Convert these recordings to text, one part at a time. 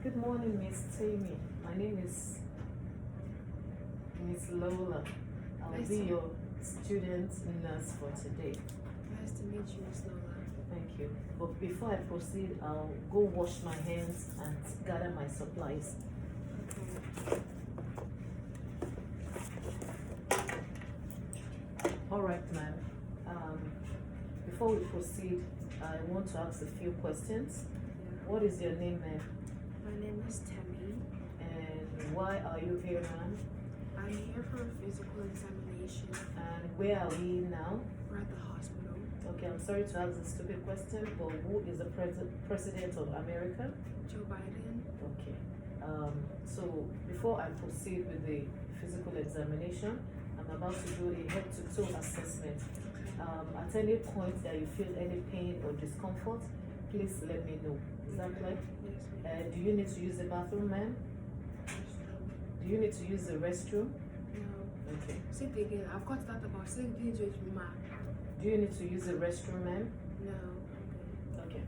Good morning, Miss Tammy. My name is Miss Lola. I'll Nice be to- your student nurse for today. Nice to meet you, Miss Lola. Thank you. But before I proceed, I'll go wash my hands and gather my supplies. Okay. All right, ma'am. Before we proceed, I want to ask a few questions. Yeah. What is your name, ma'am? My name is Temi. And why are you here, ma'am? I'm here for a physical examination. And where are we now? We're at the hospital. Okay, I'm sorry to ask a stupid question, but who is the president of America? Joe Biden. Okay. So before I proceed with the physical examination, I'm about to do a head-to-toe assessment. At any point that you feel any pain or discomfort, please let me know. Is that right? Yes, ma'am. Do you need to use the bathroom, ma'am? Do you need to use the restroom? No. Okay. Say it again. I've got that about saying things with ma. Do you need to use the restroom, ma'am? No. Okay.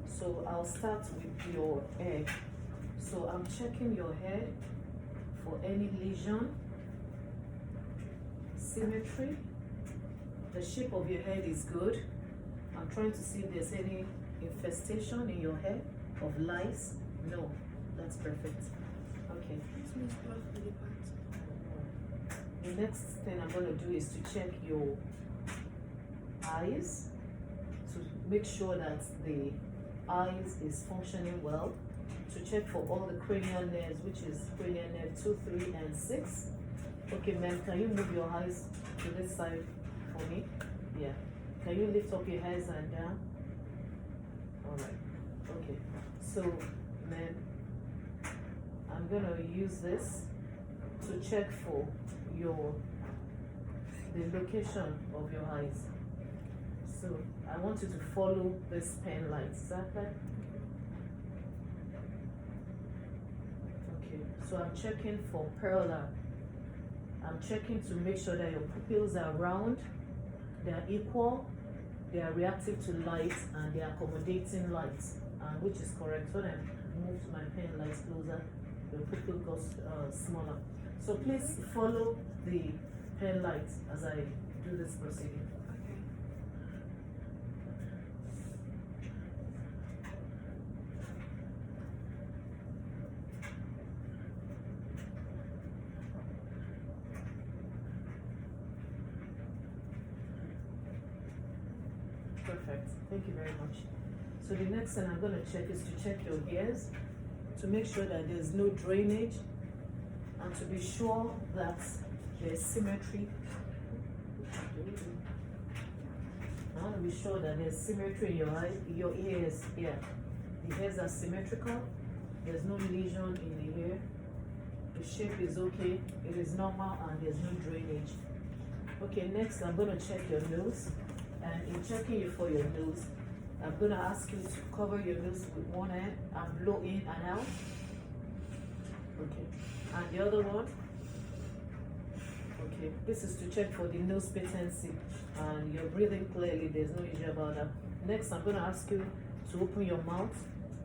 So I'll start with your head. So I'm checking your head for any lesion, symmetry. The shape of your head is good. I'm trying to see if there's any infestation in your head of lice. No, that's perfect. Okay. This means blood for the part. The next thing I'm going to do is to check your eyes to make sure that the eyes is functioning well. To check for all the cranial nerves, which is cranial nerve 2, 3, and 6. Okay, ma'am, can you move your eyes to this side for me? Yeah. Can you lift up your heads and down? All right. Okay. So, ma'am, I'm gonna use this to check for the location of your eyes. So I want you to follow this pen light. Is that right? Okay. So I'm checking for pearler. I'm checking to make sure that your pupils are round, they are equal, they are reactive to light, and they are accommodating light, which is correct. When I move my pen light closer, the pupil goes smaller. So please follow the pen light as I do this procedure. Okay. Perfect. Thank you very much. So the next thing I'm going to check is to check your ears to make sure that there's no drainage and to be sure that there's symmetry. I want to be sure that there's symmetry in your ears. Yeah, the ears are symmetrical. There's no lesion in the ear. The shape is okay. It is normal and there's no drainage. Okay, next I'm going to check your nose. And in checking you for your nose, I'm going to ask you to cover your nose with one hand and blow in and out. Okay. And the other one? Okay. This is to check for the nose patency. And you're breathing clearly. There's no issue about that. Next, I'm going to ask you to open your mouth.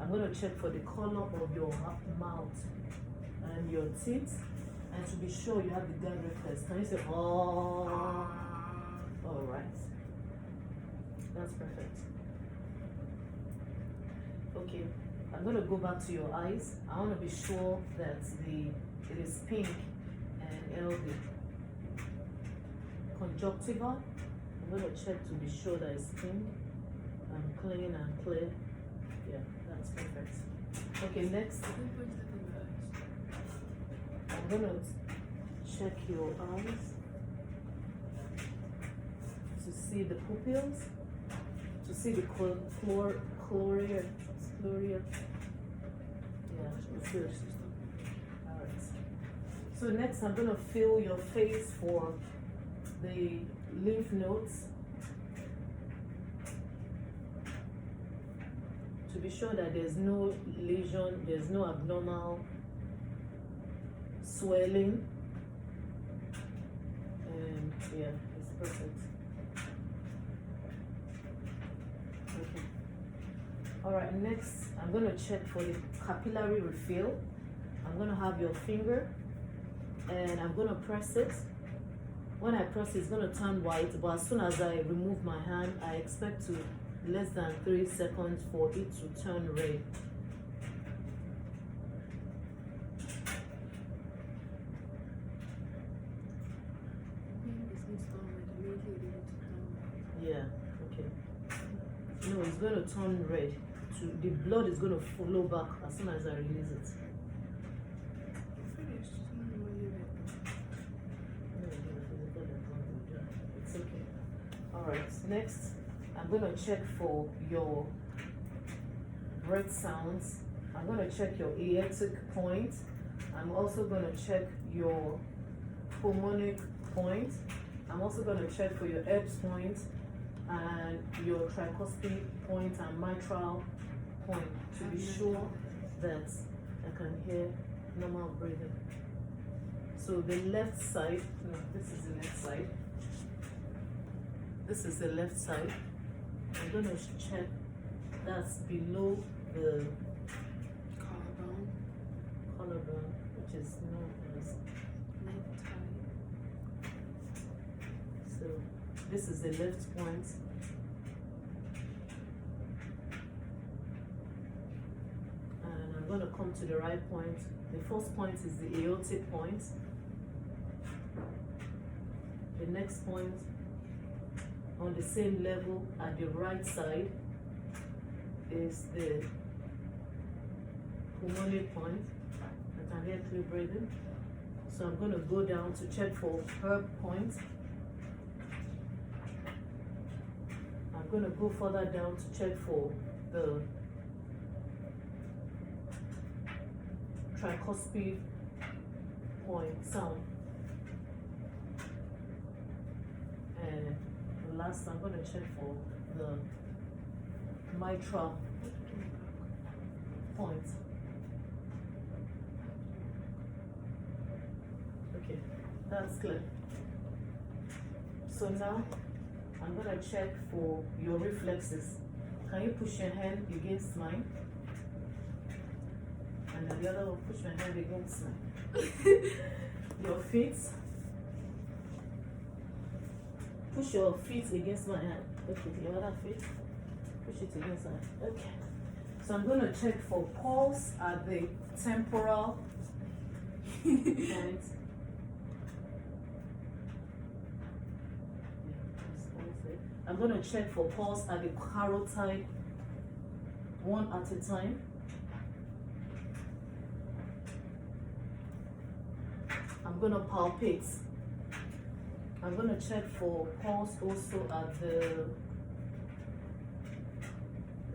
I'm going to check for the color of your mouth and your teeth. And to be sure you have the gag reflex. Can you say, oh? All right. That's perfect. Okay, I'm going to go back to your eyes. I want to be sure that it is pink and healthy. Conjunctiva, I'm going to check to be sure that it's pink and clean and clear. Yeah, that's perfect. Okay, next, I think what's that in the eyes? I'm going to check your eyes to see the pupils. To see the chloria. Yeah, it's good. Alright. So next I'm gonna feel your face for the lymph nodes. To be sure that there's no lesion, there's no abnormal swelling. And yeah, it's perfect. Alright, next I'm gonna check for the capillary refill. I'm gonna have your finger and I'm gonna press it. When I press it, it's gonna turn white, but as soon as I remove my hand, I expect to less than 3 seconds for it to turn red. Yeah, okay. No, it's gonna turn red. The blood is gonna flow back as soon as I release it. It's okay. Alright, next I'm gonna check for your breath sounds. I'm gonna check your aortic point. I'm also gonna check your pulmonic point. I'm also gonna check for your Erb's point and your tricuspid point and mitral point to be sure that I can hear normal breathing. So the left side, no, this is the left side. This is the left side. I'm gonna check that's below the collarbone, which is known as necktie. So this is the left point. And I'm gonna come to the right point. The first point is the aortic point. The next point on the same level at the right side is the pulmonic point. I can hear clear breathing. So I'm going to go down to check for Herb point. I'm going to go further down to check for the tricuspid point sound. And last, I'm going to check for the mitral point. Okay, that's clear. So now I'm going to check for your reflexes. Can you push your hand against mine? And then the other one, push my hand against mine. Your feet. Push your feet against my hand. Okay, your other feet. Push it against my hand. Okay. So I'm going to check for pulse at the temporal point. I'm going to check for pulse at the carotid, one at a time. I'm going to palpate. I'm going to check for pulse also at the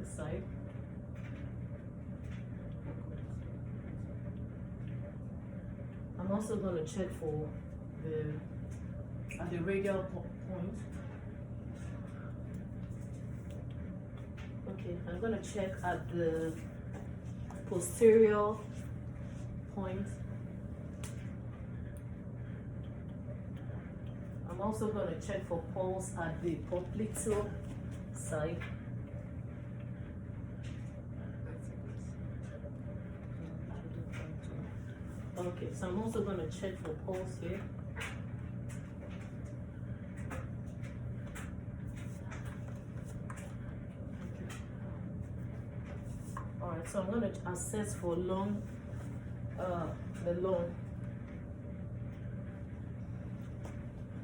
side. I'm also going to check for at the radial point. Okay, I'm going to check at the posterior point. I'm also going to check for pulse at the popliteal side. Okay, so I'm also going to check for pulse here. Alright, so I'm going to assess for lung, the lung.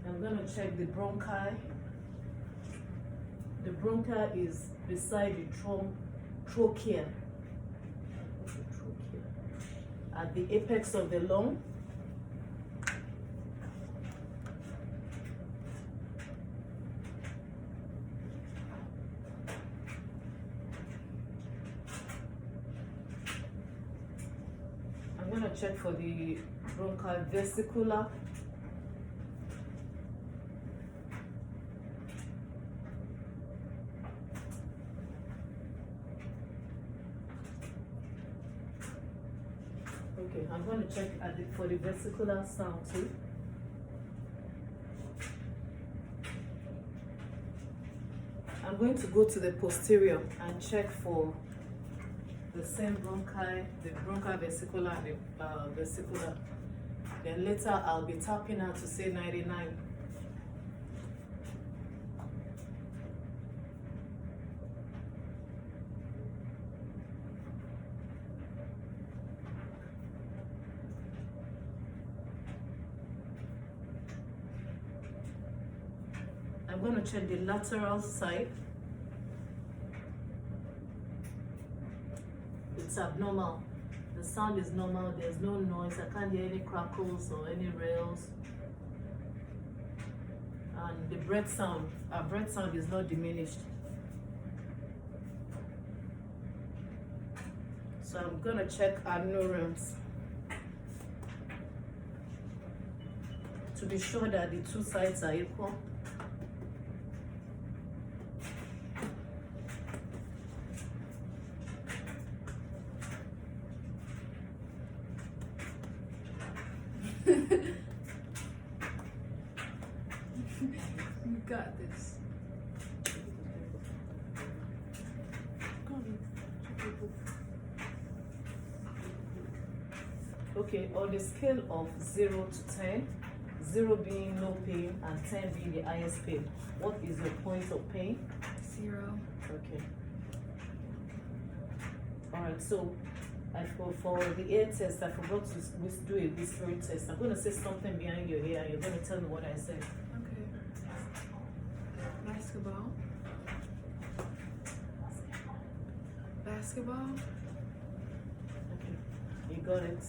I'm going to check the bronchi. The bronchi is beside the trachea. At the apex of the lung. I'm going to check for the bronchi vesicular. Okay, I'm going to check for the vesicular sound too. I'm going to go to the posterior and check for the same bronchi, the bronchivesicular and the vesicular. Then later I'll be tapping out to say 99. I'm going to check the lateral side. It's abnormal. The sound is normal. There's no noise. I can't hear any crackles or any rails. And the breath sound, our breath sound is not diminished. So I'm going to check our neurons to be sure that the two sides are equal. You got this. Okay, on the scale of 0 to 10, 0 being no pain and 10 being the highest pain, what is your point of pain? 0. Okay. Alright, so for the ear test, I forgot to do a whispering test. I'm going to say something behind your ear and you're going to tell me what I said. Okay. Basketball. Basketball. Okay, you got it.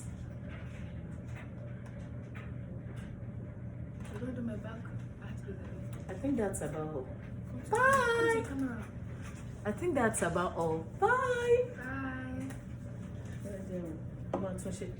I'm going to do my back. I have to do that. I think that's about all. Come Bye! to camera. I think that's about all. Bye! Bye. Come on, touch it.